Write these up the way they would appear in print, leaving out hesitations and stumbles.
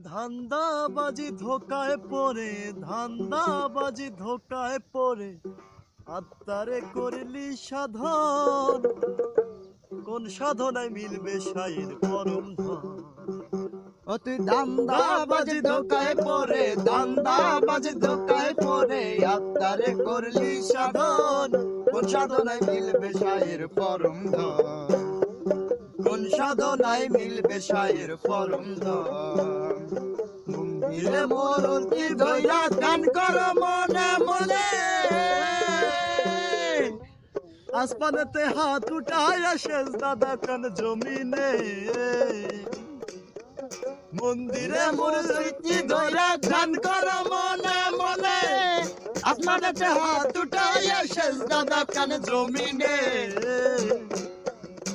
ধান্দাবাজি ধোকায় পড়ে, ধান্দাবাজি ধোকায় পড়ে আত্মারে করলি সাধন। কোন সাধনায় মিলবে সাইর পরম ধন। ও তুই ধান্দাবাজি ধোকায় পড়ে, ধান্দাবাজি ধোকায় পড়ে আত্মারে করলি সাধন। কোন সাধনায় মিলবে সাইর পরম ধন, কোন সাধনায় মিলবে সাইর পরম ধন। মন্দিরে মূর্তি ধইরা ধ্যান কর মনে মনে, আসমানেতে হাত উঠায়া সেজদা দেখান জমিনে। মন্দিরে মূর্তি ধইরা ধ্যান কর মনে মনে, আসমানেতে হাত উঠাইয়া সেজদা দেখান জমিনে।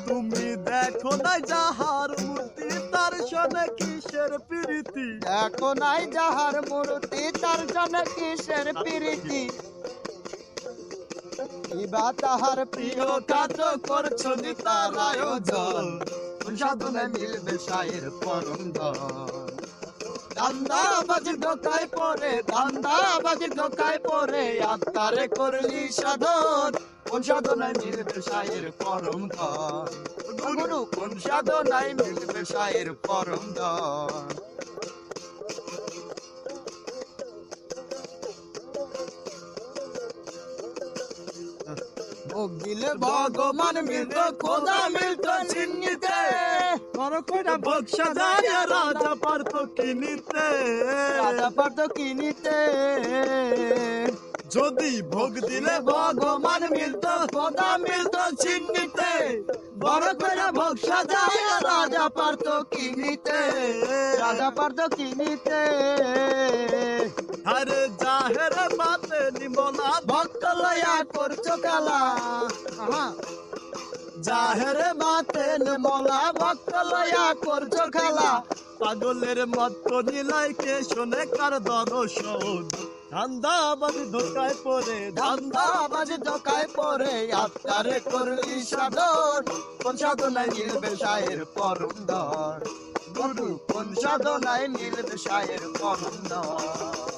তুমি দেখো না যাহার মূর্তি তার সনে কিসের প্রীতি। দেখো নাই যাহার মূর্তি তার জন্য কিসের প্রীতি। ইবা তাহার প্রিয় কাজ করছো তার আয়োজন। কোন সাধনায় মিলবে সাইর পরম ধন। ধান্দাবাজি ধোকায় পড়ে, ধান্দাবাজি ধোকায় পড়ে আত্মারে করলি সাধন। কোন সাধনায় মিলবে সাইর পরম ধন। গুরু কোন সাধনায় মিলবে সাইর পরম ধন। ভোগ দিলে ভগবান মিলত, খোদা মিলত চিহ্নিতে। বড় কইরা ভোগ সাজাইয়া রাজা পারত কিনিতে। রাজা পারত কিনিতে। যদি ভোগ দিলে ভগবান মিলত, খোদা মিলত চিহ্নিতে। বড় করে ভোগ সাজাইয়া রাজা পারত কিনিতে, রাজা পারত কিনিতে। আরে জাহের মাতে নিমলা ভক্ত লয়া করছো খেলা, জাহের মাতে নিমলা ভক্ত লয়া করছো খেলা। পাগলের মত নিলাইকে শোনে কার দর্শন। ধান্দাবাজি ধোকায় পড়ে, ধান্দাবাজি ধোকায় পড়ে আত্মারে করলি সাধন। কোন সাধনায় মিলবে সাইর পরম ধন। গুরু কোন সাধনায় মিলবে সাইর পরম ধন।